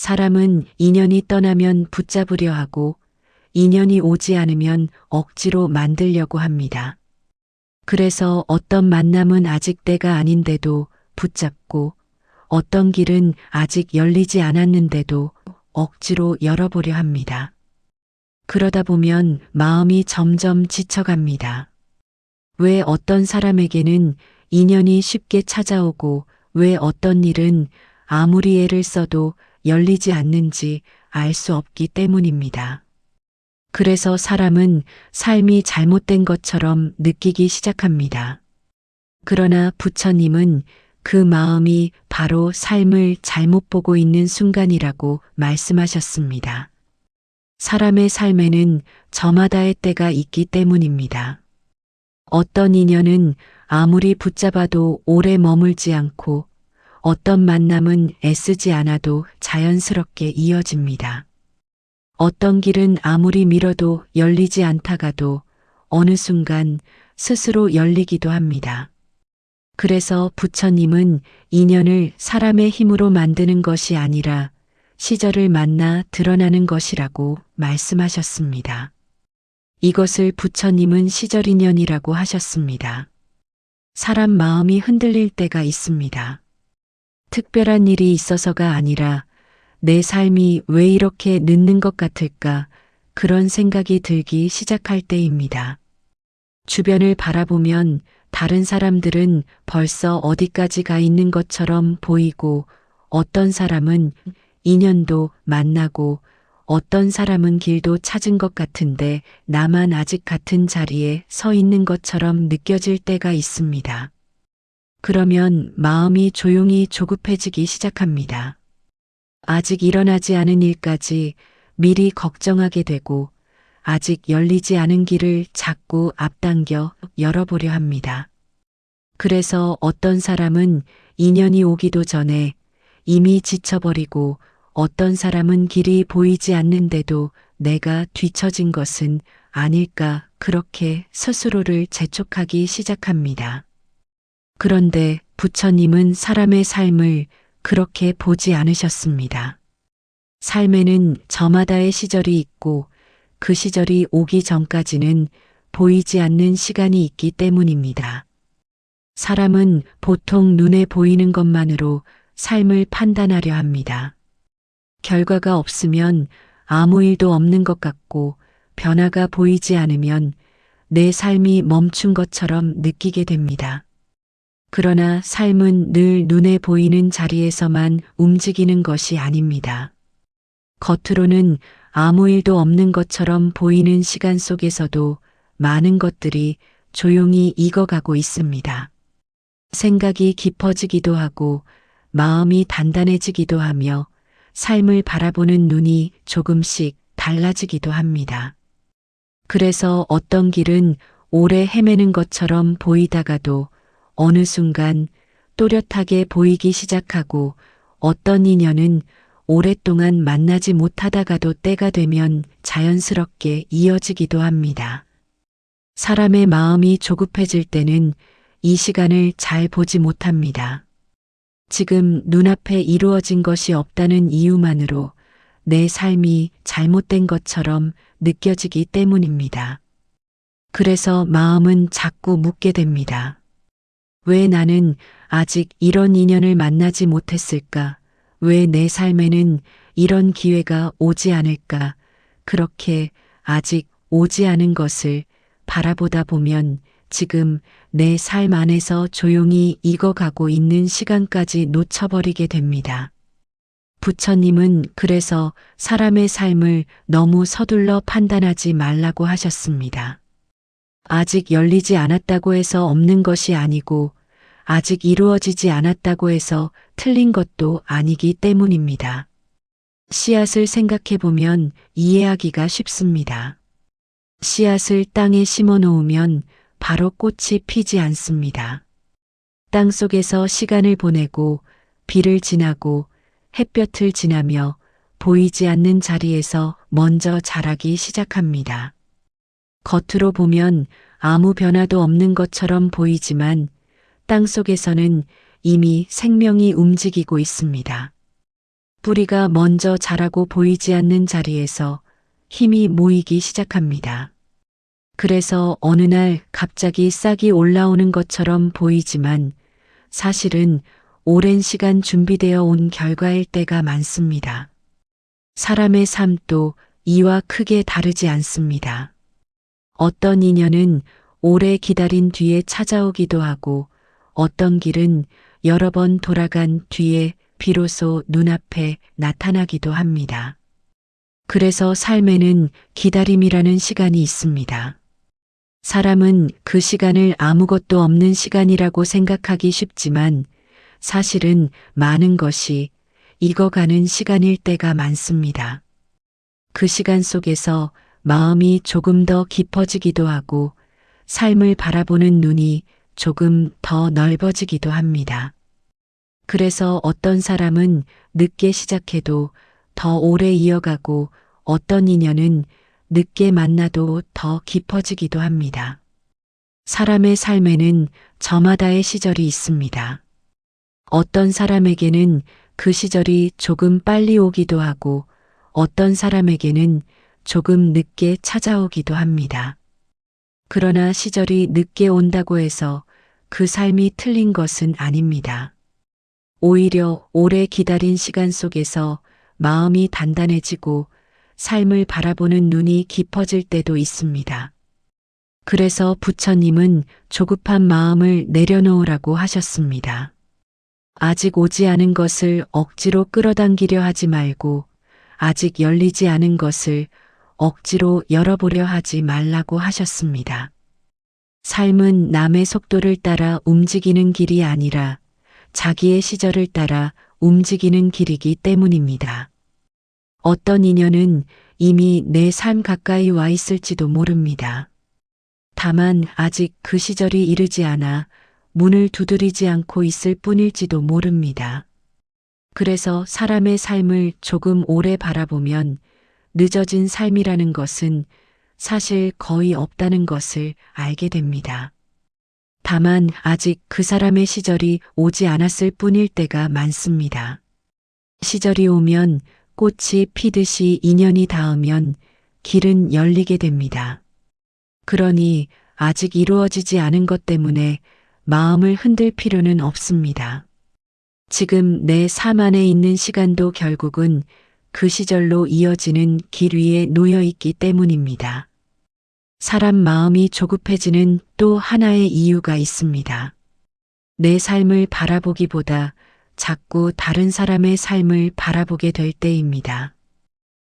사람은 인연이 떠나면 붙잡으려 하고 인연이 오지 않으면 억지로 만들려고 합니다. 그래서 어떤 만남은 아직 때가 아닌데도 붙잡고 어떤 길은 아직 열리지 않았는데도 억지로 열어보려 합니다. 그러다 보면 마음이 점점 지쳐갑니다. 왜 어떤 사람에게는 인연이 쉽게 찾아오고 왜 어떤 일은 아무리 애를 써도 열리지 않는지 알 수 없기 때문입니다. 그래서 사람은 삶이 잘못된 것처럼 느끼기 시작합니다. 그러나 부처님은 그 마음이 바로 삶을 잘못 보고 있는 순간이라고 말씀하셨습니다. 사람의 삶에는 저마다의 때가 있기 때문입니다. 어떤 인연은 아무리 붙잡아도 오래 머물지 않고 어떤 만남은 애쓰지 않아도 자연스럽게 이어집니다. 어떤 길은 아무리 밀어도 열리지 않다가도 어느 순간 스스로 열리기도 합니다. 그래서 부처님은 인연을 사람의 힘으로 만드는 것이 아니라 시절을 만나 드러나는 것이라고 말씀하셨습니다. 이것을 부처님은 시절인연이라고 하셨습니다. 사람 마음이 흔들릴 때가 있습니다. 특별한 일이 있어서가 아니라 내 삶이 왜 이렇게 늦는 것 같을까 그런 생각이 들기 시작할 때입니다. 주변을 바라보면 다른 사람들은 벌써 어디까지 가 있는 것처럼 보이고 어떤 사람은 인연도 만나고 어떤 사람은 길도 찾은 것 같은데 나만 아직 같은 자리에 서 있는 것처럼 느껴질 때가 있습니다. 그러면 마음이 조용히 조급해지기 시작합니다. 아직 일어나지 않은 일까지 미리 걱정하게 되고 아직 열리지 않은 길을 자꾸 앞당겨 열어보려 합니다. 그래서 어떤 사람은 인연이 오기도 전에 이미 지쳐버리고 어떤 사람은 길이 보이지 않는데도 내가 뒤처진 것은 아닐까 그렇게 스스로를 재촉하기 시작합니다. 그런데 부처님은 사람의 삶을 그렇게 보지 않으셨습니다. 삶에는 저마다의 시절이 있고 그 시절이 오기 전까지는 보이지 않는 시간이 있기 때문입니다. 사람은 보통 눈에 보이는 것만으로 삶을 판단하려 합니다. 결과가 없으면 아무 일도 없는 것 같고 변화가 보이지 않으면 내 삶이 멈춘 것처럼 느끼게 됩니다. 그러나 삶은 늘 눈에 보이는 자리에서만 움직이는 것이 아닙니다. 겉으로는 아무 일도 없는 것처럼 보이는 시간 속에서도 많은 것들이 조용히 익어가고 있습니다. 생각이 깊어지기도 하고 마음이 단단해지기도 하며 삶을 바라보는 눈이 조금씩 달라지기도 합니다. 그래서 어떤 길은 오래 헤매는 것처럼 보이다가도 어느 순간 또렷하게 보이기 시작하고 어떤 인연은 오랫동안 만나지 못하다가도 때가 되면 자연스럽게 이어지기도 합니다. 사람의 마음이 조급해질 때는 이 시간을 잘 보지 못합니다. 지금 눈앞에 이루어진 것이 없다는 이유만으로 내 삶이 잘못된 것처럼 느껴지기 때문입니다. 그래서 마음은 자꾸 묻게 됩니다. 왜 나는 아직 이런 인연을 만나지 못했을까? 왜 내 삶에는 이런 기회가 오지 않을까? 그렇게 아직 오지 않은 것을 바라보다 보면 지금 내 삶 안에서 조용히 익어가고 있는 시간까지 놓쳐버리게 됩니다. 부처님은 그래서 사람의 삶을 너무 서둘러 판단하지 말라고 하셨습니다. 아직 열리지 않았다고 해서 없는 것이 아니고 아직 이루어지지 않았다고 해서 틀린 것도 아니기 때문입니다. 씨앗을 생각해 보면 이해하기가 쉽습니다. 씨앗을 땅에 심어 놓으면 바로 꽃이 피지 않습니다. 땅 속에서 시간을 보내고 비를 지나고 햇볕을 지나며 보이지 않는 자리에서 먼저 자라기 시작합니다. 겉으로 보면 아무 변화도 없는 것처럼 보이지만 땅 속에서는 이미 생명이 움직이고 있습니다. 뿌리가 먼저 자라고 보이지 않는 자리에서 힘이 모이기 시작합니다. 그래서 어느 날 갑자기 싹이 올라오는 것처럼 보이지만 사실은 오랜 시간 준비되어 온 결과일 때가 많습니다. 사람의 삶도 이와 크게 다르지 않습니다. 어떤 인연은 오래 기다린 뒤에 찾아오기도 하고 어떤 길은 여러 번 돌아간 뒤에 비로소 눈앞에 나타나기도 합니다. 그래서 삶에는 기다림이라는 시간이 있습니다. 사람은 그 시간을 아무것도 없는 시간이라고 생각하기 쉽지만 사실은 많은 것이 익어가는 시간일 때가 많습니다. 그 시간 속에서 마음이 조금 더 깊어지기도 하고 삶을 바라보는 눈이 조금 더 넓어지기도 합니다. 그래서 어떤 사람은 늦게 시작해도 더 오래 이어가고 어떤 인연은 늦게 만나도 더 깊어지기도 합니다. 사람의 삶에는 저마다의 시절이 있습니다. 어떤 사람에게는 그 시절이 조금 빨리 오기도 하고 어떤 사람에게는 조금 늦게 찾아오기도 합니다. 그러나 시절이 늦게 온다고 해서 그 삶이 틀린 것은 아닙니다. 오히려 오래 기다린 시간 속에서 마음이 단단해지고 삶을 바라보는 눈이 깊어질 때도 있습니다. 그래서 부처님은 조급한 마음을 내려놓으라고 하셨습니다. 아직 오지 않은 것을 억지로 끌어당기려 하지 말고 아직 열리지 않은 것을 억지로 열어보려 하지 말라고 하셨습니다. 삶은 남의 속도를 따라 움직이는 길이 아니라 자기의 시절을 따라 움직이는 길이기 때문입니다. 어떤 인연은 이미 내 삶 가까이 와 있을지도 모릅니다. 다만 아직 그 시절이 이르지 않아 문을 두드리지 않고 있을 뿐일지도 모릅니다. 그래서 사람의 삶을 조금 오래 바라보면 늦어진 삶이라는 것은 사실 거의 없다는 것을 알게 됩니다. 다만 아직 그 사람의 시절이 오지 않았을 뿐일 때가 많습니다. 시절이 오면 꽃이 피듯이 인연이 닿으면 길은 열리게 됩니다. 그러니 아직 이루어지지 않은 것 때문에 마음을 흔들 필요는 없습니다. 지금 내 삶 안에 있는 시간도 결국은 그 시절로 이어지는 길 위에 놓여 있기 때문입니다. 사람 마음이 조급해지는 또 하나의 이유가 있습니다. 내 삶을 바라보기보다 자꾸 다른 사람의 삶을 바라보게 될 때입니다.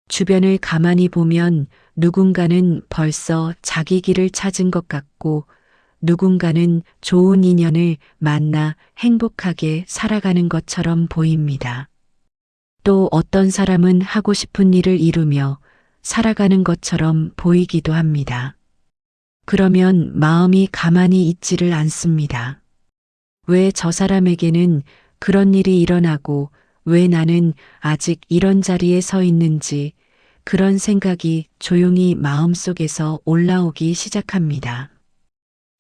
주변을 가만히 보면 누군가는 벌써 자기 길을 찾은 것 같고 누군가는 좋은 인연을 만나 행복하게 살아가는 것처럼 보입니다. 또 어떤 사람은 하고 싶은 일을 이루며 살아가는 것처럼 보이기도 합니다. 그러면 마음이 가만히 있지를 않습니다. 왜 저 사람에게는 그런 일이 일어나고 왜 나는 아직 이런 자리에 서 있는지 그런 생각이 조용히 마음속에서 올라오기 시작합니다.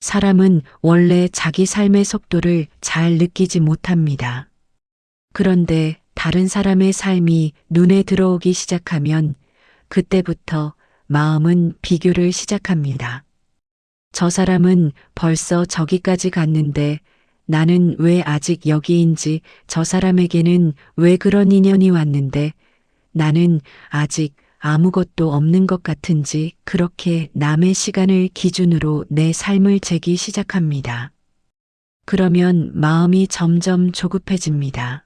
사람은 원래 자기 삶의 속도를 잘 느끼지 못합니다. 그런데 다른 사람의 삶이 눈에 들어오기 시작하면 그때부터 마음은 비교를 시작합니다. 저 사람은 벌써 저기까지 갔는데 나는 왜 아직 여기인지, 저 사람에게는 왜 그런 인연이 왔는데 나는 아직 아무것도 없는 것 같은지, 그렇게 남의 시간을 기준으로 내 삶을 재기 시작합니다. 그러면 마음이 점점 조급해집니다.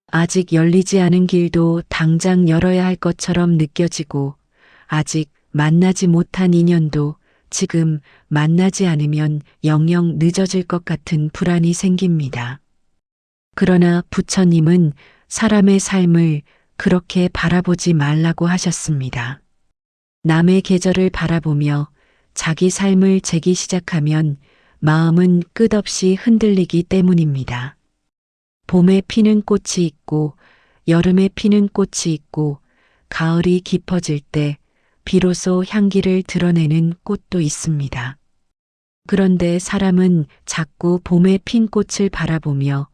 아직 열리지 않은 길도 당장 열어야 할 것처럼 느껴지고 아직 만나지 못한 인연도 지금 만나지 않으면 영영 늦어질 것 같은 불안이 생깁니다. 그러나 부처님은 사람의 삶을 그렇게 바라보지 말라고 하셨습니다. 남의 계절을 바라보며 자기 삶을 재기 시작하면 마음은 끝없이 흔들리기 때문입니다. 봄에 피는 꽃이 있고 여름에 피는 꽃이 있고 가을이 깊어질 때 비로소 향기를 드러내는 꽃도 있습니다. 그런데 사람은 자꾸 봄에 핀 꽃을 바라보며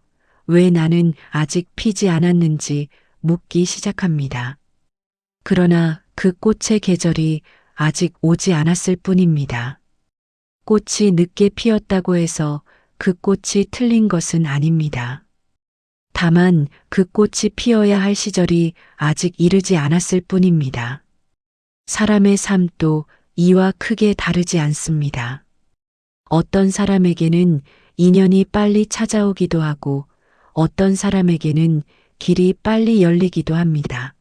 왜 나는 아직 피지 않았는지, 묻기 시작합니다. 그러나 그 꽃의 계절이 아직 오지 않았을 뿐입니다. 꽃이 늦게 피었다고 해서 그 꽃이 틀린 것은 아닙니다. 다만 그 꽃이 피어야 할 시절이 아직 이르지 않았을 뿐입니다. 사람의 삶도 이와 크게 다르지 않습니다. 어떤 사람에게는 인연이 빨리 찾아오기도 하고 어떤 사람에게는 길이 빨리 열리기도 합니다.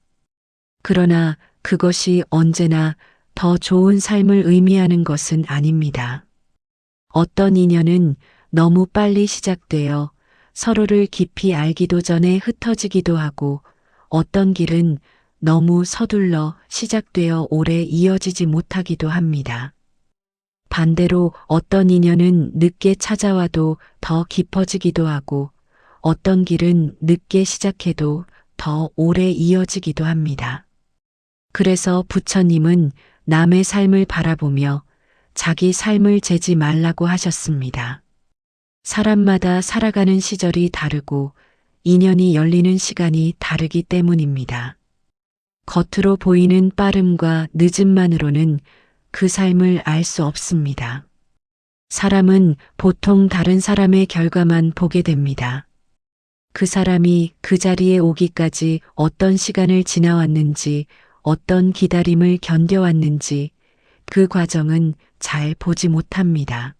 그러나 그것이 언제나 더 좋은 삶을 의미하는 것은 아닙니다. 어떤 인연은 너무 빨리 시작되어 서로를 깊이 알기도 전에 흩어지기도 하고 어떤 길은 너무 서둘러 시작되어 오래 이어지지 못하기도 합니다. 반대로 어떤 인연은 늦게 찾아와도 더 깊어지기도 하고 어떤 길은 늦게 시작해도 더 오래 이어지기도 합니다. 그래서 부처님은 남의 삶을 바라보며 자기 삶을 재지 말라고 하셨습니다. 사람마다 살아가는 시절이 다르고 인연이 열리는 시간이 다르기 때문입니다. 겉으로 보이는 빠름과 늦음만으로는 그 삶을 알 수 없습니다. 사람은 보통 다른 사람의 결과만 보게 됩니다. 그 사람이 그 자리에 오기까지 어떤 시간을 지나왔는지, 어떤 기다림을 견뎌왔는지, 그 과정은 잘 보지 못합니다.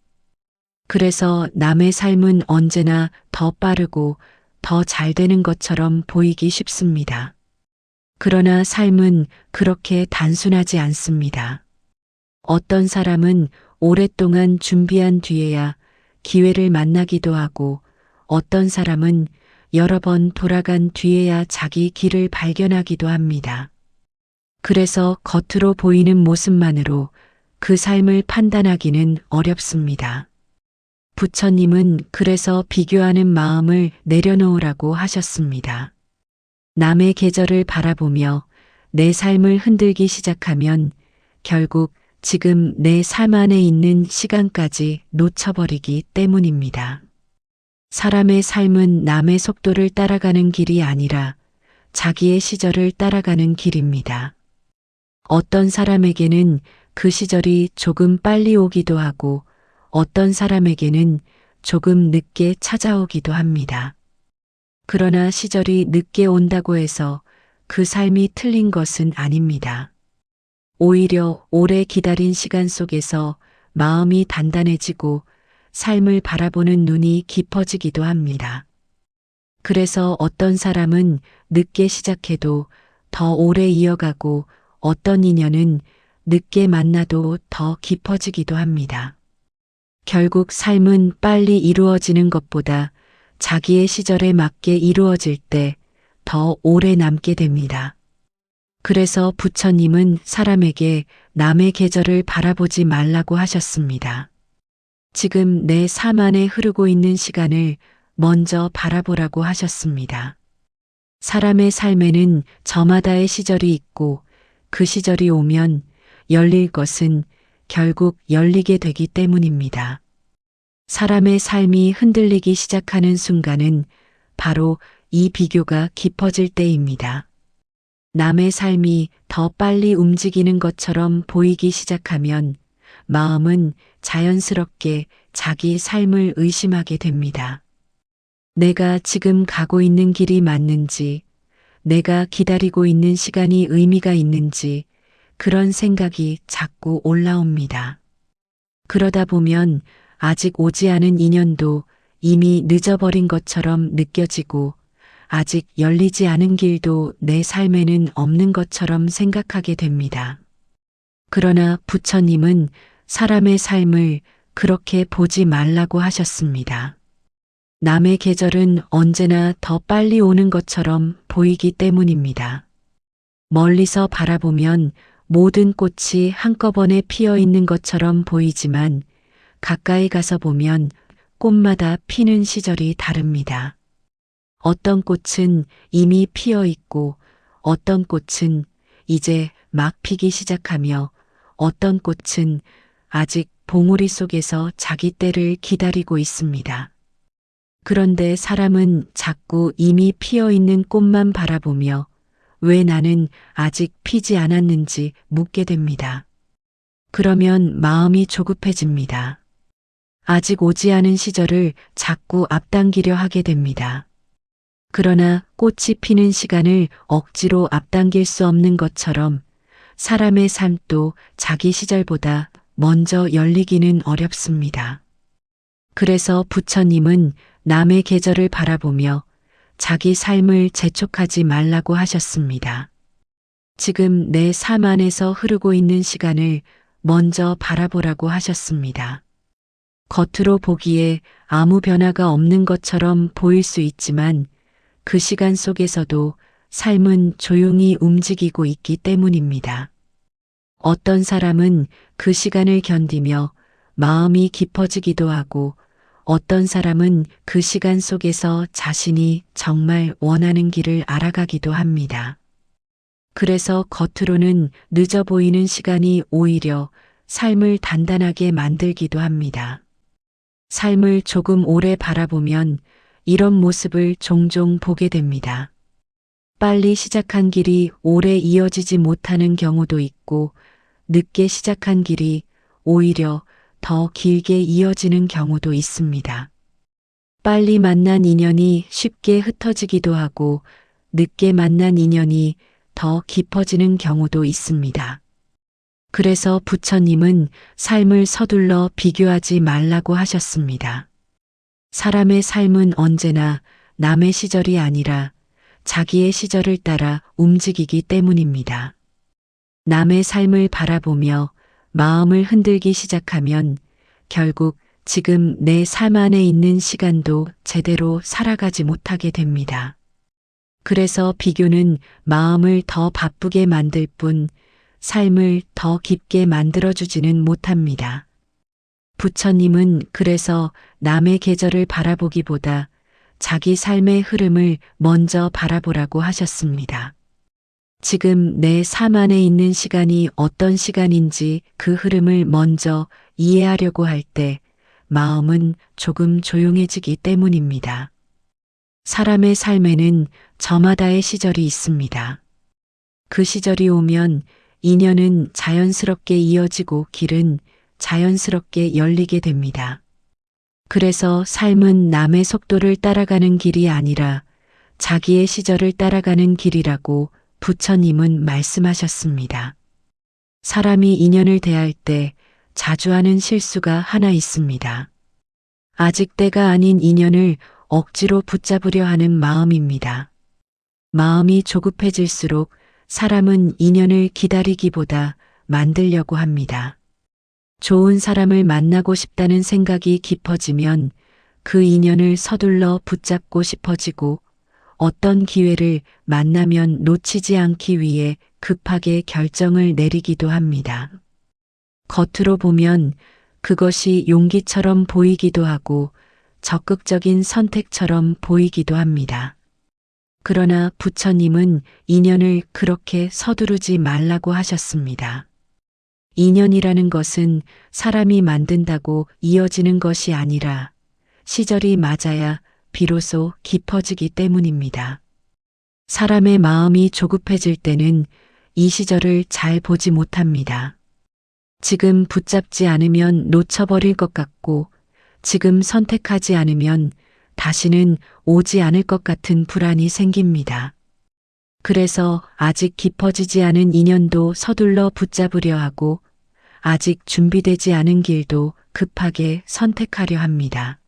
그래서 남의 삶은 언제나 더 빠르고 더 잘 되는 것처럼 보이기 쉽습니다. 그러나 삶은 그렇게 단순하지 않습니다. 어떤 사람은 오랫동안 준비한 뒤에야 기회를 만나기도 하고 어떤 사람은 여러 번 돌아간 뒤에야 자기 길을 발견하기도 합니다. 그래서 겉으로 보이는 모습만으로 그 삶을 판단하기는 어렵습니다. 부처님은 그래서 비교하는 마음을 내려놓으라고 하셨습니다. 남의 계절을 바라보며 내 삶을 흔들기 시작하면 결국 지금 내 삶 안에 있는 시간까지 놓쳐버리기 때문입니다. 사람의 삶은 남의 속도를 따라가는 길이 아니라 자기의 시절을 따라가는 길입니다. 어떤 사람에게는 그 시절이 조금 빨리 오기도 하고 어떤 사람에게는 조금 늦게 찾아오기도 합니다. 그러나 시절이 늦게 온다고 해서 그 삶이 틀린 것은 아닙니다. 오히려 오래 기다린 시간 속에서 마음이 단단해지고 삶을 바라보는 눈이 깊어지기도 합니다. 그래서 어떤 사람은 늦게 시작해도 더 오래 이어가고 어떤 인연은 늦게 만나도 더 깊어지기도 합니다. 결국 삶은 빨리 이루어지는 것보다 자기의 시절에 맞게 이루어질 때 더 오래 남게 됩니다. 그래서 부처님은 사람에게 남의 계절을 바라보지 말라고 하셨습니다. 지금 내 삶 안에 흐르고 있는 시간을 먼저 바라보라고 하셨습니다. 사람의 삶에는 저마다의 시절이 있고 그 시절이 오면 열릴 것은 결국 열리게 되기 때문입니다. 사람의 삶이 흔들리기 시작하는 순간은 바로 이 비교가 깊어질 때입니다. 남의 삶이 더 빨리 움직이는 것처럼 보이기 시작하면 마음은 자연스럽게 자기 삶을 의심하게 됩니다. 내가 지금 가고 있는 길이 맞는지, 내가 기다리고 있는 시간이 의미가 있는지 그런 생각이 자꾸 올라옵니다. 그러다 보면 아직 오지 않은 인연도 이미 늦어버린 것처럼 느껴지고 아직 열리지 않은 길도 내 삶에는 없는 것처럼 생각하게 됩니다. 그러나 부처님은 사람의 삶을 그렇게 보지 말라고 하셨습니다. 남의 계절은 언제나 더 빨리 오는 것처럼 보이기 때문입니다. 멀리서 바라보면 모든 꽃이 한꺼번에 피어 있는 것처럼 보이지만 가까이 가서 보면 꽃마다 피는 시절이 다릅니다. 어떤 꽃은 이미 피어 있고 어떤 꽃은 이제 막 피기 시작하며 어떤 꽃은 아직 봉우리 속에서 자기 때를 기다리고 있습니다. 그런데 사람은 자꾸 이미 피어 있는 꽃만 바라보며 왜 나는 아직 피지 않았는지 묻게 됩니다. 그러면 마음이 조급해집니다. 아직 오지 않은 시절을 자꾸 앞당기려 하게 됩니다. 그러나 꽃이 피는 시간을 억지로 앞당길 수 없는 것처럼 사람의 삶도 자기 시절보다 먼저 열리기는 어렵습니다. 그래서 부처님은 남의 계절을 바라보며 자기 삶을 재촉하지 말라고 하셨습니다. 지금 내 삶 안에서 흐르고 있는 시간을 먼저 바라보라고 하셨습니다. 겉으로 보기에 아무 변화가 없는 것처럼 보일 수 있지만 그 시간 속에서도 삶은 조용히 움직이고 있기 때문입니다. 어떤 사람은 그 시간을 견디며 마음이 깊어지기도 하고 어떤 사람은 그 시간 속에서 자신이 정말 원하는 길을 알아가기도 합니다. 그래서 겉으로는 늦어 보이는 시간이 오히려 삶을 단단하게 만들기도 합니다. 삶을 조금 오래 바라보면 이런 모습을 종종 보게 됩니다. 빨리 시작한 길이 오래 이어지지 못하는 경우도 있고 늦게 시작한 길이 오히려 더 길게 이어지는 경우도 있습니다. 빨리 만난 인연이 쉽게 흩어지기도 하고 늦게 만난 인연이 더 깊어지는 경우도 있습니다. 그래서 부처님은 삶을 서둘러 비교하지 말라고 하셨습니다. 사람의 삶은 언제나 남의 시절이 아니라 자기의 시절을 따라 움직이기 때문입니다. 남의 삶을 바라보며 마음을 흔들기 시작하면 결국 지금 내 삶 안에 있는 시간도 제대로 살아가지 못하게 됩니다. 그래서 비교는 마음을 더 바쁘게 만들 뿐 삶을 더 깊게 만들어주지는 못합니다. 부처님은 그래서 남의 계절을 바라보기보다 자기 삶의 흐름을 먼저 바라보라고 하셨습니다. 지금 내 삶 안에 있는 시간이 어떤 시간인지 그 흐름을 먼저 이해하려고 할 때 마음은 조금 조용해지기 때문입니다. 사람의 삶에는 저마다의 시절이 있습니다. 그 시절이 오면 인연은 자연스럽게 이어지고 길은 자연스럽게 열리게 됩니다. 그래서 삶은 남의 속도를 따라가는 길이 아니라 자기의 시절을 따라가는 길이라고 부처님은 말씀하셨습니다. 사람이 인연을 대할 때 자주 하는 실수가 하나 있습니다. 아직 때가 아닌 인연을 억지로 붙잡으려 하는 마음입니다. 마음이 조급해질수록 사람은 인연을 기다리기보다 만들려고 합니다. 좋은 사람을 만나고 싶다는 생각이 깊어지면 그 인연을 서둘러 붙잡고 싶어지고 어떤 기회를 만나면 놓치지 않기 위해 급하게 결정을 내리기도 합니다. 겉으로 보면 그것이 용기처럼 보이기도 하고 적극적인 선택처럼 보이기도 합니다. 그러나 부처님은 인연을 그렇게 서두르지 말라고 하셨습니다. 인연이라는 것은 사람이 만든다고 이어지는 것이 아니라 시절이 맞아야 비로소 깊어지기 때문입니다. 사람의 마음이 조급해질 때는 이 시절을 잘 보지 못합니다. 지금 붙잡지 않으면 놓쳐버릴 것 같고 지금 선택하지 않으면 다시는 오지 않을 것 같은 불안이 생깁니다. 그래서 아직 깊어지지 않은 인연도 서둘러 붙잡으려 하고 아직 준비되지 않은 길도 급하게 선택하려 합니다.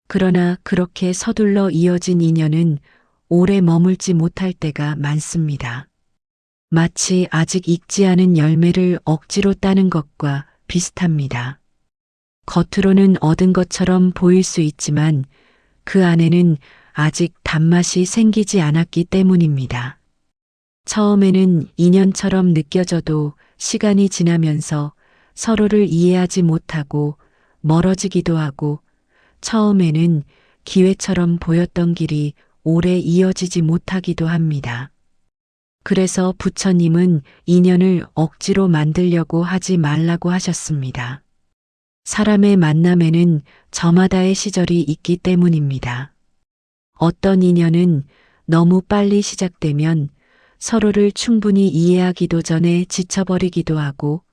그러나 그렇게 서둘러 이어진 인연은 오래 머물지 못할 때가 많습니다. 마치 아직 익지 않은 열매를 억지로 따는 것과 비슷합니다. 겉으로는 얻은 것처럼 보일 수 있지만 그 안에는 아직 단맛이 생기지 않았기 때문입니다. 처음에는 인연처럼 느껴져도 시간이 지나면서 서로를 이해하지 못하고 멀어지기도 하고 처음에는 기회처럼 보였던 길이 오래 이어지지 못하기도 합니다. 그래서 부처님은 인연을 억지로 만들려고 하지 말라고 하셨습니다. 사람의 만남에는 저마다의 시절이 있기 때문입니다. 어떤 인연은 너무 빨리 시작되면 서로를 충분히 이해하기도 전에 지쳐버리기도 하고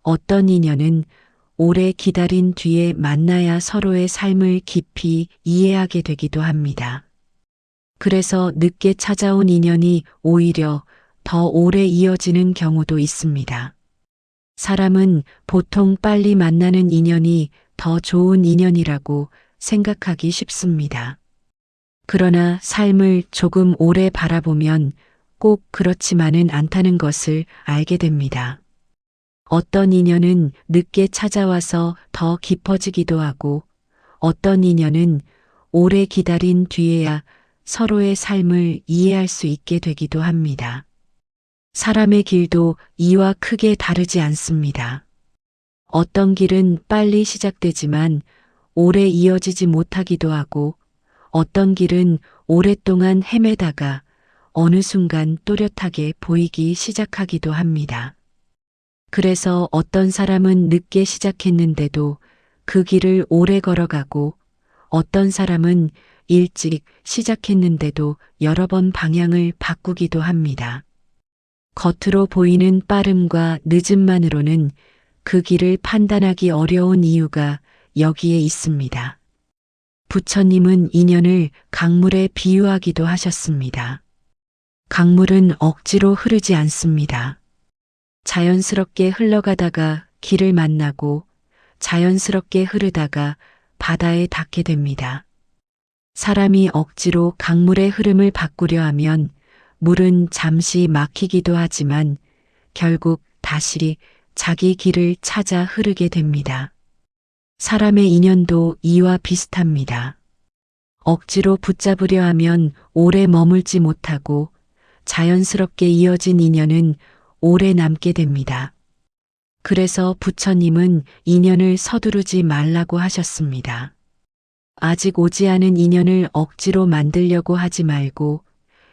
어떤 인연은 오래 기다린 뒤에 만나야 서로의 삶을 깊이 이해하게 되기도 합니다. 그래서 늦게 찾아온 인연이 오히려 더 오래 이어지는 경우도 있습니다. 사람은 보통 빨리 만나는 인연이 더 좋은 인연이라고 생각하기 쉽습니다. 그러나 삶을 조금 오래 바라보면 꼭 그렇지만은 않다는 것을 알게 됩니다. 어떤 인연은 늦게 찾아와서 더 깊어지기도 하고 어떤 인연은 오래 기다린 뒤에야 서로의 삶을 이해할 수 있게 되기도 합니다. 사람의 길도 이와 크게 다르지 않습니다. 어떤 길은 빨리 시작되지만 오래 이어지지 못하기도 하고 어떤 길은 오랫동안 헤매다가 어느 순간 또렷하게 보이기 시작하기도 합니다. 그래서 어떤 사람은 늦게 시작했는데도 그 길을 오래 걸어가고 어떤 사람은 일찍 시작했는데도 여러 번 방향을 바꾸기도 합니다. 겉으로 보이는 빠름과 늦음만으로는 그 길을 판단하기 어려운 이유가 여기에 있습니다. 부처님은 인연을 강물에 비유하기도 하셨습니다. 강물은 억지로 흐르지 않습니다. 자연스럽게 흘러가다가 길을 만나고 자연스럽게 흐르다가 바다에 닿게 됩니다. 사람이 억지로 강물의 흐름을 바꾸려 하면 물은 잠시 막히기도 하지만 결국 다시 자기 길을 찾아 흐르게 됩니다. 사람의 인연도 이와 비슷합니다. 억지로 붙잡으려 하면 오래 머물지 못하고 자연스럽게 이어진 인연은 오래 남게 됩니다. 그래서 부처님은 인연을 서두르지 말라고 하셨습니다. 아직 오지 않은 인연을 억지로 만들려고 하지 말고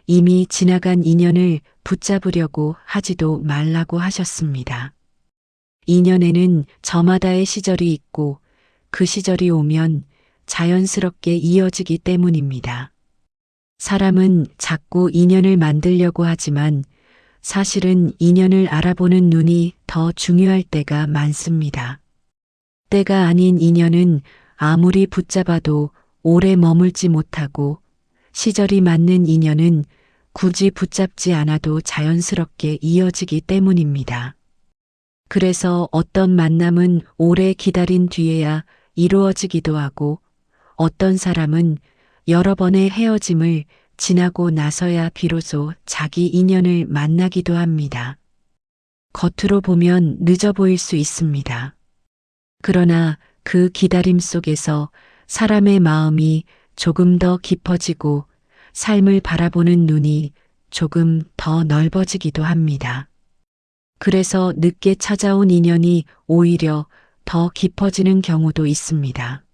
이미 지나간 인연을 붙잡으려고 하지도 말라고 하셨습니다. 인연에는 저마다의 시절이 있고 그 시절이 오면 자연스럽게 이어지기 때문입니다. 사람은 자꾸 인연을 만들려고 하지만 사실은 인연을 알아보는 눈이 더 중요할 때가 많습니다. 때가 아닌 인연은 아무리 붙잡아도 오래 머물지 못하고 시절이 맞는 인연은 굳이 붙잡지 않아도 자연스럽게 이어지기 때문입니다. 그래서 어떤 만남은 오래 기다린 뒤에야 이루어지기도 하고 어떤 사람은 여러 번의 헤어짐을 지나고 나서야 비로소 자기 인연을 만나기도 합니다. 겉으로 보면 늦어 보일 수 있습니다. 그러나 그 기다림 속에서 사람의 마음이 조금 더 깊어지고 삶을 바라보는 눈이 조금 더 넓어지기도 합니다. 그래서 늦게 찾아온 인연이 오히려 더 깊어지는 경우도 있습니다.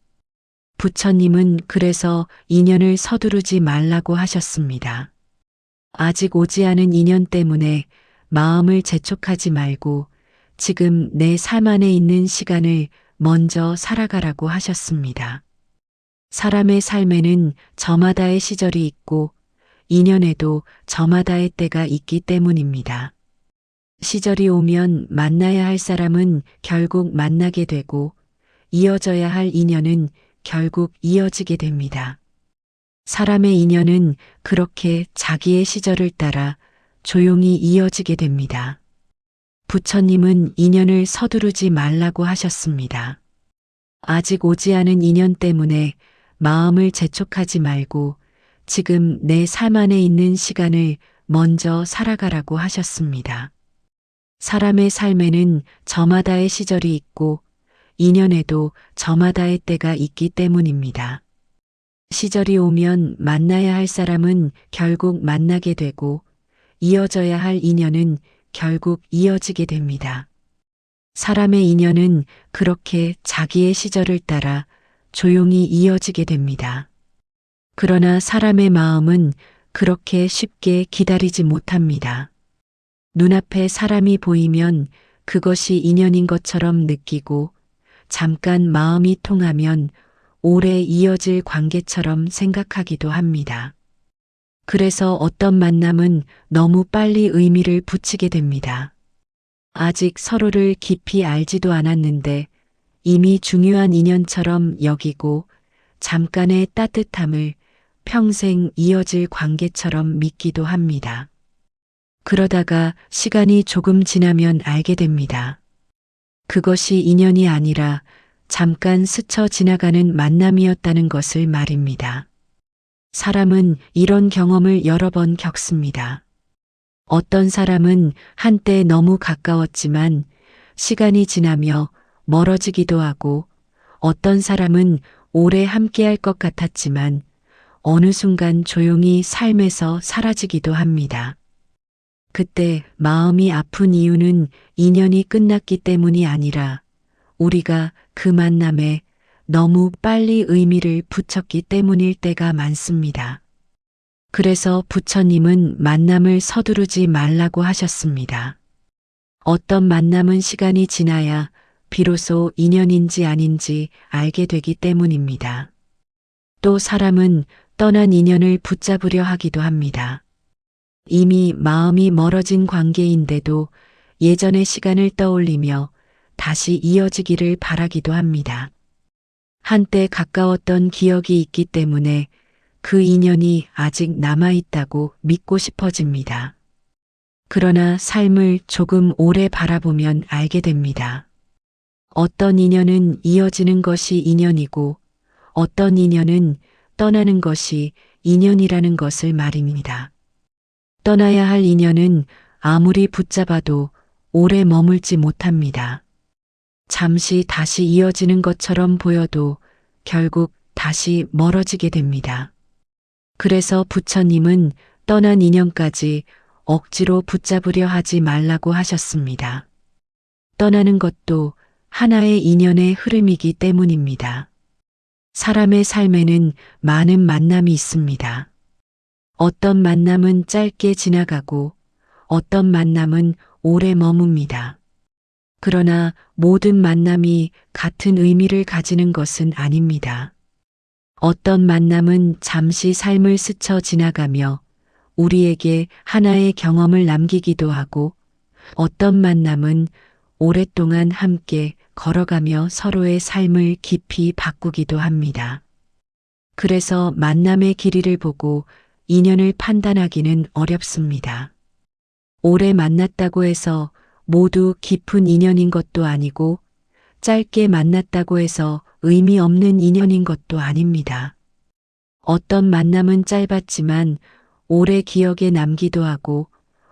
부처님은 그래서 인연을 서두르지 말라고 하셨습니다. 아직 오지 않은 인연 때문에 마음을 재촉하지 말고 지금 내 삶 안에 있는 시간을 먼저 살아가라고 하셨습니다. 사람의 삶에는 저마다의 시절이 있고 인연에도 저마다의 때가 있기 때문입니다. 시절이 오면 만나야 할 사람은 결국 만나게 되고 이어져야 할 인연은 결국 이어지게 됩니다. 사람의 인연은 그렇게 자기의 시절을 따라 조용히 이어지게 됩니다. 부처님은 인연을 서두르지 말라고 하셨습니다. 아직 오지 않은 인연 때문에 마음을 재촉하지 말고 지금 내 삶 안에 있는 시간을 먼저 살아가라고 하셨습니다. 사람의 삶에는 저마다의 시절이 있고 인연에도 저마다의 때가 있기 때문입니다. 시절이 오면 만나야 할 사람은 결국 만나게 되고 이어져야 할 인연은 결국 이어지게 됩니다. 사람의 인연은 그렇게 자기의 시절을 따라 조용히 이어지게 됩니다. 그러나 사람의 마음은 그렇게 쉽게 기다리지 못합니다. 눈앞에 사람이 보이면 그것이 인연인 것처럼 느끼고 잠깐 마음이 통하면 오래 이어질 관계처럼 생각하기도 합니다. 그래서 어떤 만남은 너무 빨리 의미를 붙이게 됩니다. 아직 서로를 깊이 알지도 않았는데 이미 중요한 인연처럼 여기고 잠깐의 따뜻함을 평생 이어질 관계처럼 믿기도 합니다. 그러다가 시간이 조금 지나면 알게 됩니다. 그것이 인연이 아니라 잠깐 스쳐 지나가는 만남이었다는 것을 말입니다. 사람은 이런 경험을 여러 번 겪습니다. 어떤 사람은 한때 너무 가까웠지만 시간이 지나며 멀어지기도 하고 어떤 사람은 오래 함께할 것 같았지만 어느 순간 조용히 삶에서 사라지기도 합니다. 그때 마음이 아픈 이유는 인연이 끝났기 때문이 아니라 우리가 그 만남에 너무 빨리 의미를 붙였기 때문일 때가 많습니다. 그래서 부처님은 만남을 서두르지 말라고 하셨습니다. 어떤 만남은 시간이 지나야 비로소 인연인지 아닌지 알게 되기 때문입니다. 또 사람은 떠난 인연을 붙잡으려 하기도 합니다. 이미 마음이 멀어진 관계인데도 예전의 시간을 떠올리며 다시 이어지기를 바라기도 합니다. 한때 가까웠던 기억이 있기 때문에 그 인연이 아직 남아있다고 믿고 싶어집니다. 그러나 삶을 조금 오래 바라보면 알게 됩니다. 어떤 인연은 이어지는 것이 인연이고 어떤 인연은 떠나는 것이 인연이라는 것을 말입니다. 떠나야 할 인연은 아무리 붙잡아도 오래 머물지 못합니다. 잠시 다시 이어지는 것처럼 보여도 결국 다시 멀어지게 됩니다. 그래서 부처님은 떠난 인연까지 억지로 붙잡으려 하지 말라고 하셨습니다. 떠나는 것도 하나의 인연의 흐름이기 때문입니다. 사람의 삶에는 많은 만남이 있습니다. 어떤 만남은 짧게 지나가고 어떤 만남은 오래 머뭅니다. 그러나 모든 만남이 같은 의미를 가지는 것은 아닙니다. 어떤 만남은 잠시 삶을 스쳐 지나가며 우리에게 하나의 경험을 남기기도 하고 어떤 만남은 오랫동안 함께 걸어가며 서로의 삶을 깊이 바꾸기도 합니다. 그래서 만남의 길이를 보고 인연을 판단하기는 어렵습니다. 오래 만났다고 해서 모두 깊은 인연인 것도 아니고 짧게 만났다고 해서 의미 없는 인연인 것도 아닙니다. 어떤 만남은 짧았지만 오래 기억에 남기도 하고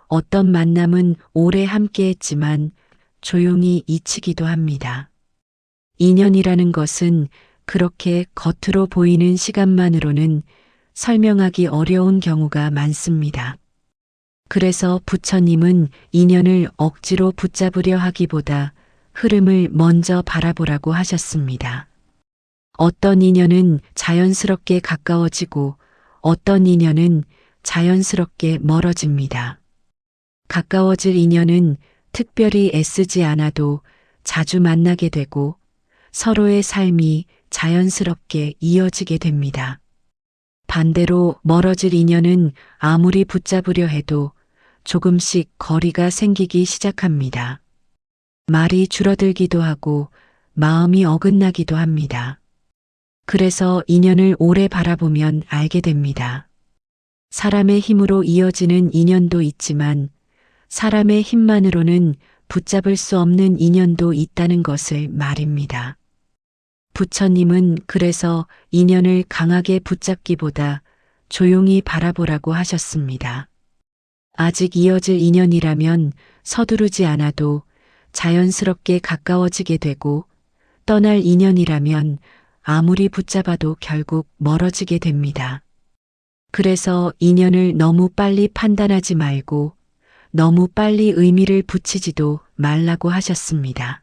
어떤 만남은 오래 함께했지만 조용히 잊히기도 합니다. 인연이라는 것은 그렇게 겉으로 보이는 시간만으로는 설명하기 어려운 경우가 많습니다. 그래서 부처님은 인연을 억지로 붙잡으려 하기보다 흐름을 먼저 바라보라고 하셨습니다. 어떤 인연은 자연스럽게 가까워지고 어떤 인연은 자연스럽게 멀어집니다. 가까워질 인연은 특별히 애쓰지 않아도 자주 만나게 되고 서로의 삶이 자연스럽게 이어지게 됩니다. 반대로 멀어질 인연은 아무리 붙잡으려 해도 조금씩 거리가 생기기 시작합니다. 말이 줄어들기도 하고 마음이 어긋나기도 합니다. 그래서 인연을 오래 바라보면 알게 됩니다. 사람의 힘으로 이어지는 인연도 있지만 사람의 힘만으로는 붙잡을 수 없는 인연도 있다는 것을 말입니다. 부처님은 그래서 인연을 강하게 붙잡기보다 조용히 바라보라고 하셨습니다. 아직 이어질 인연이라면 서두르지 않아도 자연스럽게 가까워지게 되고 떠날 인연이라면 아무리 붙잡아도 결국 멀어지게 됩니다. 그래서 인연을 너무 빨리 판단하지 말고 너무 빨리 의미를 붙이지도 말라고 하셨습니다.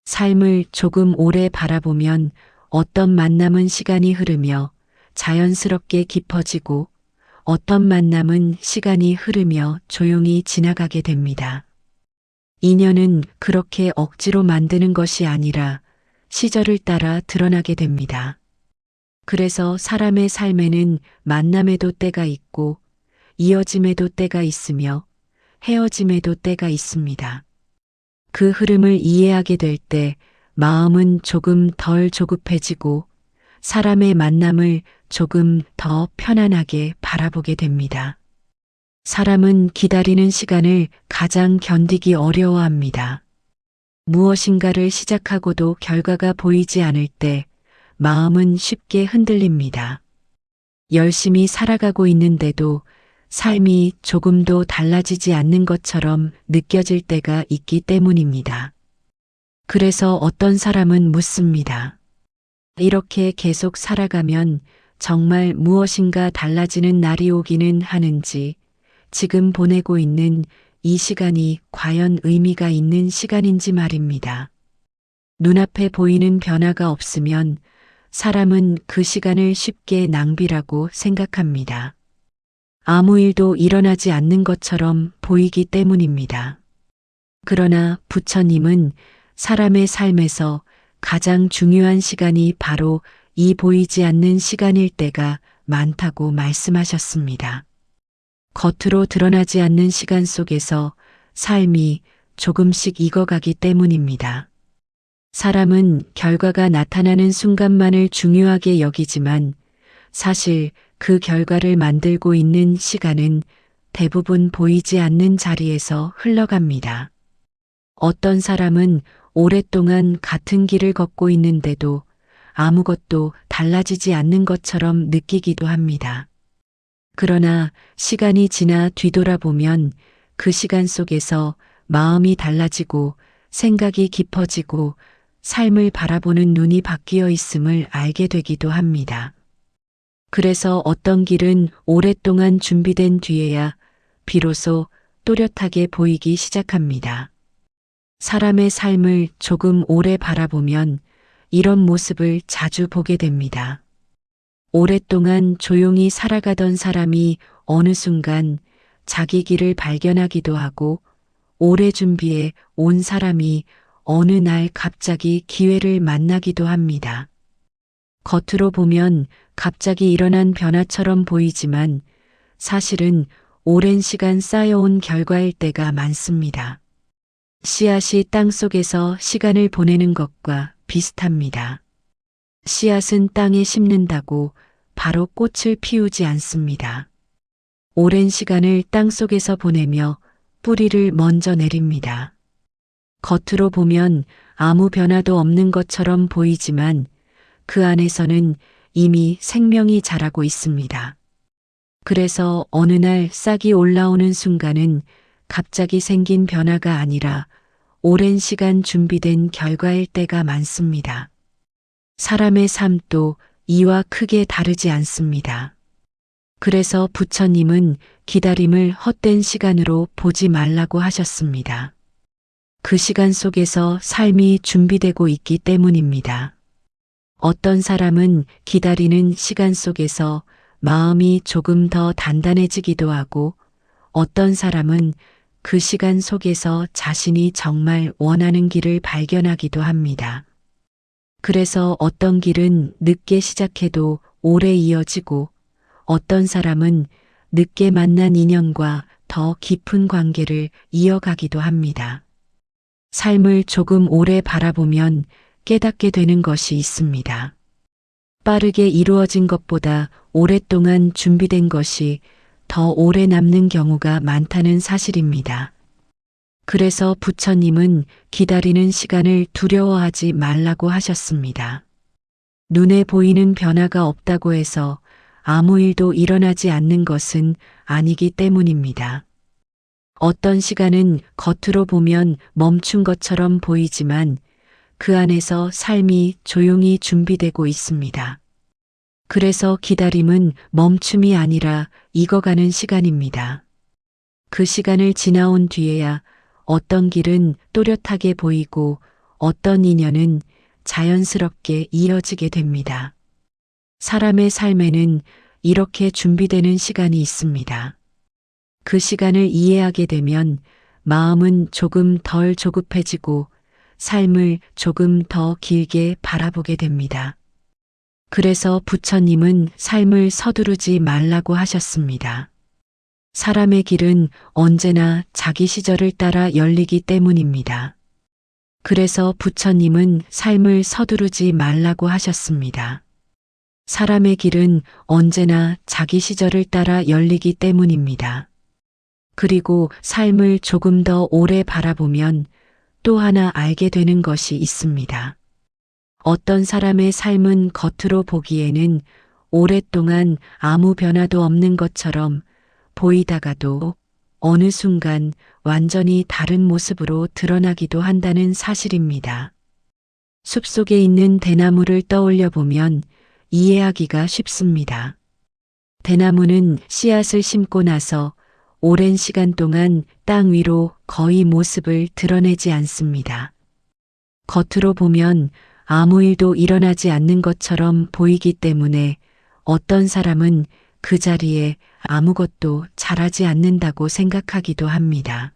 삶을 조금 오래 바라보면 어떤 만남은 시간이 흐르며 자연스럽게 깊어지고 어떤 만남은 시간이 흐르며 조용히 지나가게 됩니다. 인연은 그렇게 억지로 만드는 것이 아니라 시절을 따라 드러나게 됩니다. 그래서 사람의 삶에는 만남에도 때가 있고 이어짐에도 때가 있으며 헤어짐에도 때가 있습니다. 그 흐름을 이해하게 될 때 마음은 조금 덜 조급해지고 사람의 만남을 조금 더 편안하게 바라보게 됩니다. 사람은 기다리는 시간을 가장 견디기 어려워합니다. 무엇인가를 시작하고도 결과가 보이지 않을 때 마음은 쉽게 흔들립니다. 열심히 살아가고 있는데도 삶이 조금도 달라지지 않는 것처럼 느껴질 때가 있기 때문입니다. 그래서 어떤 사람은 묻습니다. 이렇게 계속 살아가면 정말 무엇인가 달라지는 날이 오기는 하는지, 지금 보내고 있는 이 시간이 과연 의미가 있는 시간인지 말입니다. 눈앞에 보이는 변화가 없으면 사람은 그 시간을 쉽게 낭비라고 생각합니다. 아무 일도 일어나지 않는 것처럼 보이기 때문입니다. 그러나 부처님은 사람의 삶에서 가장 중요한 시간이 바로 이 보이지 않는 시간일 때가 많다고 말씀하셨습니다. 겉으로 드러나지 않는 시간 속에서 삶이 조금씩 익어가기 때문입니다. 사람은 결과가 나타나는 순간만을 중요하게 여기지만 사실 그 결과를 만들고 있는 시간은 대부분 보이지 않는 자리에서 흘러갑니다. 어떤 사람은 오랫동안 같은 길을 걷고 있는데도 아무것도 달라지지 않는 것처럼 느끼기도 합니다. 그러나 시간이 지나 뒤돌아보면 그 시간 속에서 마음이 달라지고 생각이 깊어지고 삶을 바라보는 눈이 바뀌어 있음을 알게 되기도 합니다. 그래서 어떤 길은 오랫동안 준비된 뒤에야 비로소 또렷하게 보이기 시작합니다. 사람의 삶을 조금 오래 바라보면 이런 모습을 자주 보게 됩니다. 오랫동안 조용히 살아가던 사람이 어느 순간 자기 길을 발견하기도 하고 오래 준비해 온 사람이 어느 날 갑자기 기회를 만나기도 합니다. 겉으로 보면 갑자기 일어난 변화처럼 보이지만 사실은 오랜 시간 쌓여온 결과일 때가 많습니다. 씨앗이 땅 속에서 시간을 보내는 것과 비슷합니다. 씨앗은 땅에 심는다고 바로 꽃을 피우지 않습니다. 오랜 시간을 땅 속에서 보내며 뿌리를 먼저 내립니다. 겉으로 보면 아무 변화도 없는 것처럼 보이지만 그 안에서는 이미 생명이 자라고 있습니다. 그래서 어느 날 싹이 올라오는 순간은 갑자기 생긴 변화가 아니라 오랜 시간 준비된 결과일 때가 많습니다. 사람의 삶도 이와 크게 다르지 않습니다. 그래서 부처님은 기다림을 헛된 시간으로 보지 말라고 하셨습니다. 그 시간 속에서 삶이 준비되고 있기 때문입니다. 어떤 사람은 기다리는 시간 속에서 마음이 조금 더 단단해지기도 하고 어떤 사람은 그 시간 속에서 자신이 정말 원하는 길을 발견하기도 합니다. 그래서 어떤 길은 늦게 시작해도 오래 이어지고 어떤 사람은 늦게 만난 인연과 더 깊은 관계를 이어가기도 합니다. 삶을 조금 오래 바라보면 깨닫게 되는 것이 있습니다. 빠르게 이루어진 것보다 오랫동안 준비된 것이 더 오래 남는 경우가 많다는 사실입니다. 그래서 부처님은 기다리는 시간을 두려워하지 말라고 하셨습니다. 눈에 보이는 변화가 없다고 해서 아무 일도 일어나지 않는 것은 아니기 때문입니다. 어떤 시간은 겉으로 보면 멈춘 것처럼 보이지만 그 안에서 삶이 조용히 준비되고 있습니다. 그래서 기다림은 멈춤이 아니라 익어가는 시간입니다. 그 시간을 지나온 뒤에야 어떤 길은 또렷하게 보이고 어떤 인연은 자연스럽게 이어지게 됩니다. 사람의 삶에는 이렇게 준비되는 시간이 있습니다. 그 시간을 이해하게 되면 마음은 조금 덜 조급해지고 삶을 조금 더 길게 바라보게 됩니다. 그래서 부처님은 삶을 서두르지 말라고 하셨습니다. 사람의 길은 언제나 자기 시절을 따라 열리기 때문입니다. 그래서 부처님은 삶을 서두르지 말라고 하셨습니다. 사람의 길은 언제나 자기 시절을 따라 열리기 때문입니다. 그리고 삶을 조금 더 오래 바라보면 또 하나 알게 되는 것이 있습니다. 어떤 사람의 삶은 겉으로 보기에는 오랫동안 아무 변화도 없는 것처럼 보이다가도 어느 순간 완전히 다른 모습으로 드러나기도 한다는 사실입니다. 숲속에 있는 대나무를 떠올려 보면 이해하기가 쉽습니다. 대나무는 씨앗을 심고 나서 오랜 시간 동안 땅 위로 거의 모습을 드러내지 않습니다. 겉으로 보면 아무 일도 일어나지 않는 것처럼 보이기 때문에 어떤 사람은 그 자리에 아무것도 자라지 않는다고 생각하기도 합니다.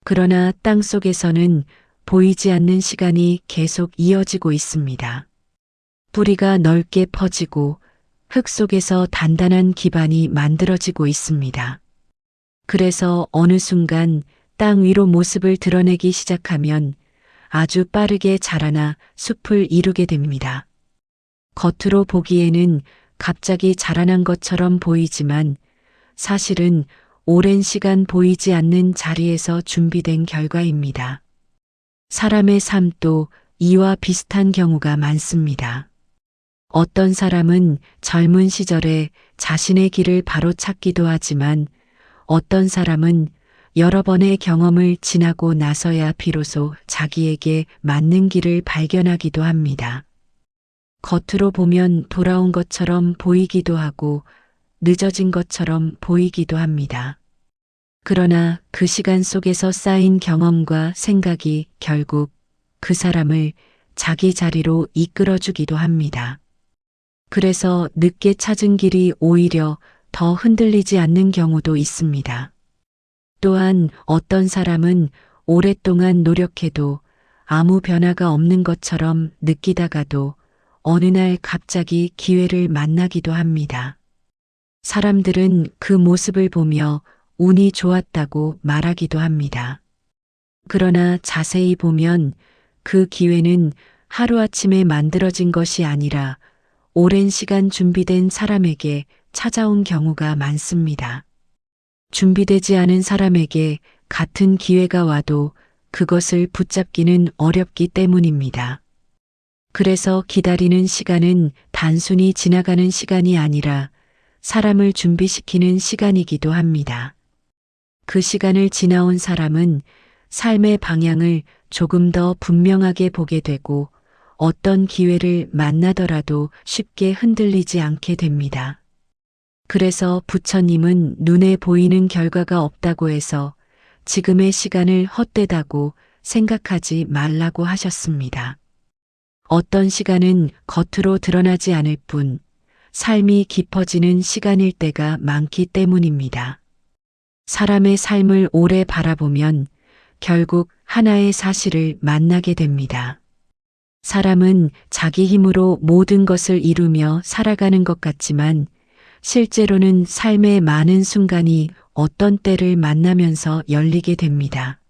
그러나 땅 속에서는 보이지 않는 시간이 계속 이어지고 있습니다. 뿌리가 넓게 퍼지고 흙 속에서 단단한 기반이 만들어지고 있습니다. 그래서 어느 순간 땅 위로 모습을 드러내기 시작하면 아주 빠르게 자라나 숲을 이루게 됩니다. 겉으로 보기에는 갑자기 자라난 것처럼 보이지만 사실은 오랜 시간 보이지 않는 자리에서 준비된 결과입니다. 사람의 삶도 이와 비슷한 경우가 많습니다. 어떤 사람은 젊은 시절에 자신의 길을 바로 찾기도 하지만 어떤 사람은 여러 번의 경험을 지나고 나서야 비로소 자기에게 맞는 길을 발견하기도 합니다. 겉으로 보면 돌아온 것처럼 보이기도 하고 늦어진 것처럼 보이기도 합니다. 그러나 그 시간 속에서 쌓인 경험과 생각이 결국 그 사람을 자기 자리로 이끌어주기도 합니다. 그래서 늦게 찾은 길이 오히려 더 흔들리지 않는 경우도 있습니다. 또한 어떤 사람은 오랫동안 노력해도 아무 변화가 없는 것처럼 느끼다가도 어느 날 갑자기 기회를 만나기도 합니다. 사람들은 그 모습을 보며 운이 좋았다고 말하기도 합니다. 그러나 자세히 보면 그 기회는 하루아침에 만들어진 것이 아니라 오랜 시간 준비된 사람에게 찾아온 경우가 많습니다. 준비되지 않은 사람에게 같은 기회가 와도 그것을 붙잡기는 어렵기 때문입니다. 그래서 기다리는 시간은 단순히 지나가는 시간이 아니라 사람을 준비시키는 시간이기도 합니다. 그 시간을 지나온 사람은 삶의 방향을 조금 더 분명하게 보게 되고 어떤 기회를 만나더라도 쉽게 흔들리지 않게 됩니다. 그래서 부처님은 눈에 보이는 결과가 없다고 해서 지금의 시간을 헛되다고 생각하지 말라고 하셨습니다. 어떤 시간은 겉으로 드러나지 않을 뿐 삶이 깊어지는 시간일 때가 많기 때문입니다. 사람의 삶을 오래 바라보면 결국 하나의 사실을 만나게 됩니다. 사람은 자기 힘으로 모든 것을 이루며 살아가는 것 같지만 실제로는 삶의 많은 순간이 어떤 때를 만나면서 열리게 됩니다.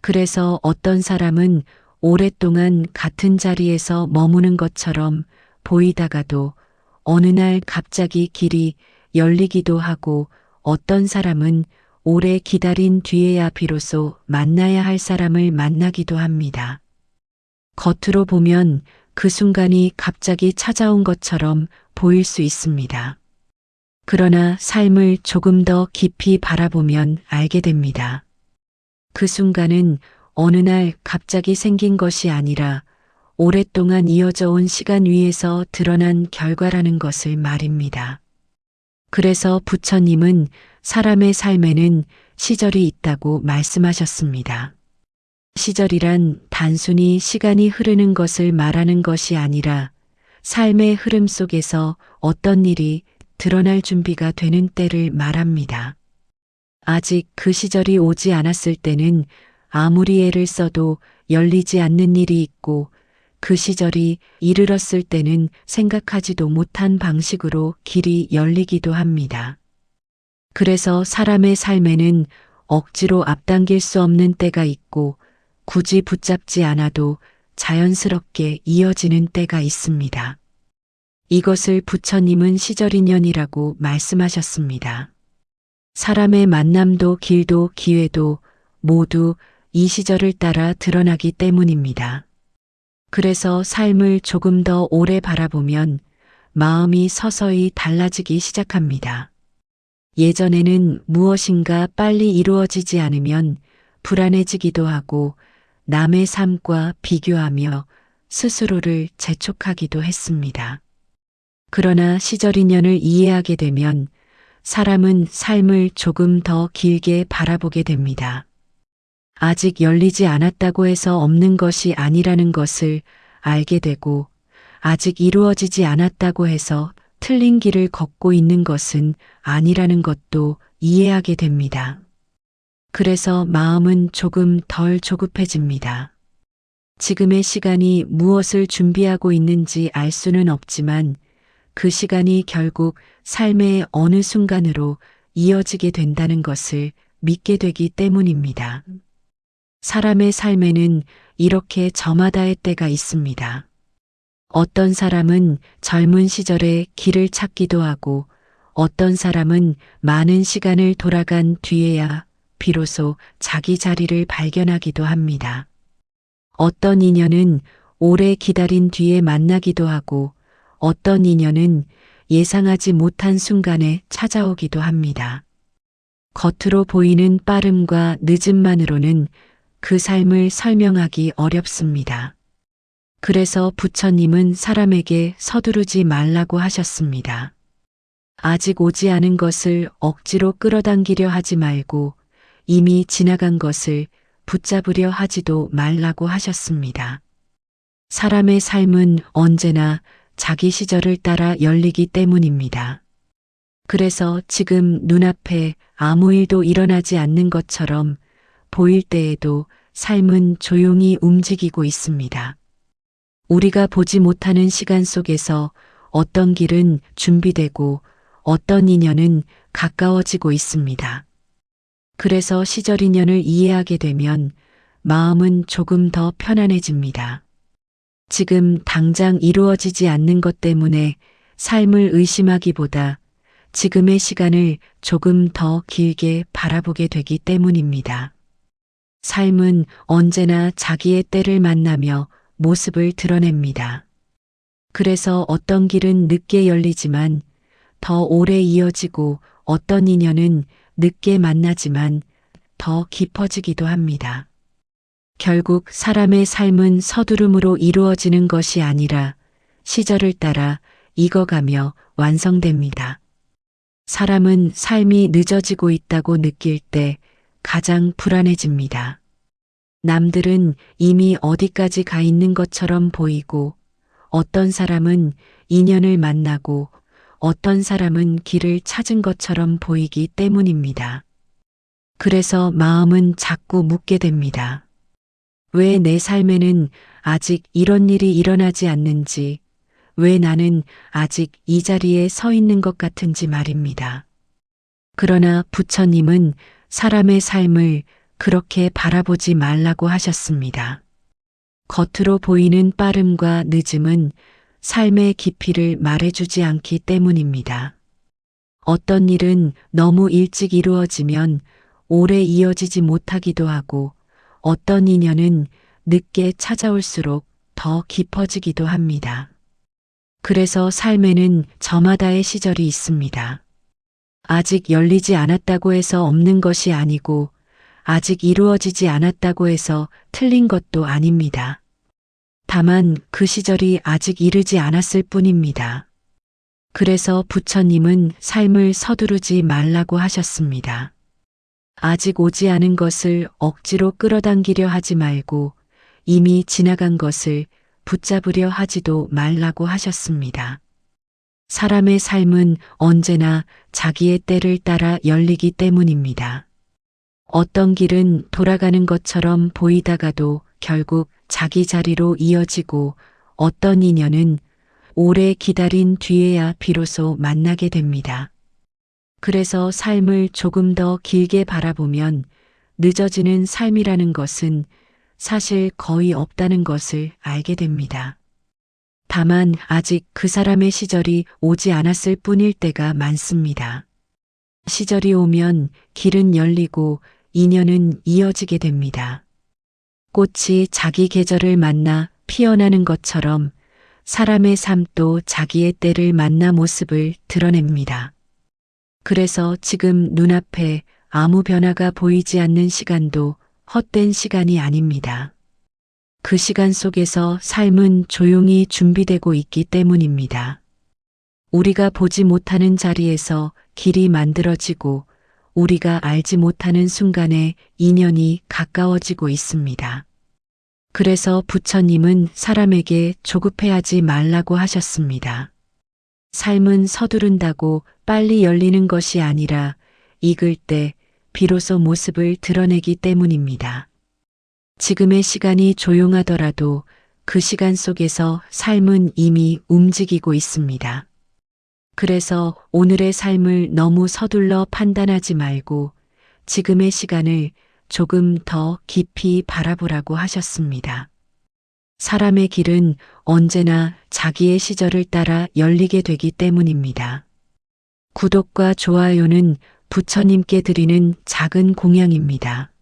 그래서 어떤 사람은 오랫동안 같은 자리에서 머무는 것처럼 보이다가도 어느 날 갑자기 길이 열리기도 하고 어떤 사람은 오래 기다린 뒤에야 비로소 만나야 할 사람을 만나기도 합니다. 겉으로 보면 그 순간이 갑자기 찾아온 것처럼 보일 수 있습니다. 그러나 삶을 조금 더 깊이 바라보면 알게 됩니다. 그 순간은 어느 날 갑자기 생긴 것이 아니라 오랫동안 이어져 온 시간 위에서 드러난 결과라는 것을 말입니다. 그래서 부처님은 사람의 삶에는 시절이 있다고 말씀하셨습니다. 시절이란 단순히 시간이 흐르는 것을 말하는 것이 아니라 삶의 흐름 속에서 어떤 일이 드러날 준비가 되는 때를 말합니다. 아직 그 시절이 오지 않았을 때는 아무리 애를 써도 열리지 않는 일이 있고 그 시절이 이르렀을 때는 생각하지도 못한 방식으로 길이 열리기도 합니다. 그래서 사람의 삶에는 억지로 앞당길 수 없는 때가 있고 굳이 붙잡지 않아도 자연스럽게 이어지는 때가 있습니다. 이것을 부처님은 시절인연이라고 말씀하셨습니다. 사람의 만남도 길도 기회도 모두 이 시절을 따라 드러나기 때문입니다. 그래서 삶을 조금 더 오래 바라보면 마음이 서서히 달라지기 시작합니다. 예전에는 무엇인가 빨리 이루어지지 않으면 불안해지기도 하고 남의 삶과 비교하며 스스로를 재촉하기도 했습니다. 그러나 시절인연을 이해하게 되면 사람은 삶을 조금 더 길게 바라보게 됩니다. 아직 열리지 않았다고 해서 없는 것이 아니라는 것을 알게 되고 아직 이루어지지 않았다고 해서 틀린 길을 걷고 있는 것은 아니라는 것도 이해하게 됩니다. 그래서 마음은 조금 덜 조급해집니다. 지금의 시간이 무엇을 준비하고 있는지 알 수는 없지만 그 시간이 결국 삶의 어느 순간으로 이어지게 된다는 것을 믿게 되기 때문입니다. 사람의 삶에는 이렇게 저마다의 때가 있습니다. 어떤 사람은 젊은 시절에 길을 찾기도 하고 어떤 사람은 많은 시간을 돌아간 뒤에야 비로소 자기 자리를 발견하기도 합니다. 어떤 인연은 오래 기다린 뒤에 만나기도 하고 어떤 인연은 예상하지 못한 순간에 찾아오기도 합니다. 겉으로 보이는 빠름과 늦음만으로는 그 삶을 설명하기 어렵습니다. 그래서 부처님은 사람에게 서두르지 말라고 하셨습니다. 아직 오지 않은 것을 억지로 끌어당기려 하지 말고 이미 지나간 것을 붙잡으려 하지도 말라고 하셨습니다. 사람의 삶은 언제나 자기 시절을 따라 열리기 때문입니다. 그래서 지금 눈앞에 아무 일도 일어나지 않는 것처럼 보일 때에도 삶은 조용히 움직이고 있습니다. 우리가 보지 못하는 시간 속에서 어떤 길은 준비되고 어떤 인연은 가까워지고 있습니다. 그래서 시절 인연을 이해하게 되면 마음은 조금 더 편안해집니다. 지금 당장 이루어지지 않는 것 때문에 삶을 의심하기보다 지금의 시간을 조금 더 길게 바라보게 되기 때문입니다. 삶은 언제나 자기의 때를 만나며 모습을 드러냅니다. 그래서 어떤 길은 늦게 열리지만 더 오래 이어지고 어떤 인연은 늦게 만나지만 더 깊어지기도 합니다. 결국 사람의 삶은 서두름으로 이루어지는 것이 아니라 시절을 따라 익어가며 완성됩니다. 사람은 삶이 늦어지고 있다고 느낄 때 가장 불안해집니다. 남들은 이미 어디까지 가 있는 것처럼 보이고 어떤 사람은 인연을 만나고 어떤 사람은 길을 찾은 것처럼 보이기 때문입니다. 그래서 마음은 자꾸 묻게 됩니다. 왜 내 삶에는 아직 이런 일이 일어나지 않는지, 왜 나는 아직 이 자리에 서 있는 것 같은지 말입니다. 그러나 부처님은 사람의 삶을 그렇게 바라보지 말라고 하셨습니다. 겉으로 보이는 빠름과 늦음은 삶의 깊이를 말해주지 않기 때문입니다. 어떤 일은 너무 일찍 이루어지면 오래 이어지지 못하기도 하고 어떤 인연은 늦게 찾아올수록 더 깊어지기도 합니다. 그래서 삶에는 저마다의 시절이 있습니다. 아직 열리지 않았다고 해서 없는 것이 아니고 아직 이루어지지 않았다고 해서 틀린 것도 아닙니다. 다만 그 시절이 아직 이르지 않았을 뿐입니다. 그래서 부처님은 삶을 서두르지 말라고 하셨습니다. 아직 오지 않은 것을 억지로 끌어당기려 하지 말고 이미 지나간 것을 붙잡으려 하지도 말라고 하셨습니다. 사람의 삶은 언제나 자기의 때를 따라 열리기 때문입니다. 어떤 길은 돌아가는 것처럼 보이다가도 결국 자기 자리로 이어지고 어떤 인연은 오래 기다린 뒤에야 비로소 만나게 됩니다. 그래서 삶을 조금 더 길게 바라보면 늦어지는 삶이라는 것은 사실 거의 없다는 것을 알게 됩니다. 다만 아직 그 사람의 시절이 오지 않았을 뿐일 때가 많습니다. 시절이 오면 길은 열리고 인연은 이어지게 됩니다. 꽃이 자기 계절을 만나 피어나는 것처럼 사람의 삶도 자기의 때를 만나 모습을 드러냅니다. 그래서 지금 눈앞에 아무 변화가 보이지 않는 시간도 헛된 시간이 아닙니다. 그 시간 속에서 삶은 조용히 준비되고 있기 때문입니다. 우리가 보지 못하는 자리에서 길이 만들어지고 우리가 알지 못하는 순간에 인연이 가까워지고 있습니다. 그래서 부처님은 사람에게 조급해하지 말라고 하셨습니다. 삶은 서두른다고 빨리 열리는 것이 아니라 익을 때 비로소 모습을 드러내기 때문입니다. 지금의 시간이 조용하더라도 그 시간 속에서 삶은 이미 움직이고 있습니다. 그래서 오늘의 삶을 너무 서둘러 판단하지 말고 지금의 시간을 조금 더 깊이 바라보라고 하셨습니다. 사람의 길은 언제나 자기의 시절을 따라 열리게 되기 때문입니다. 구독과 좋아요는 부처님께 드리는 작은 공양입니다.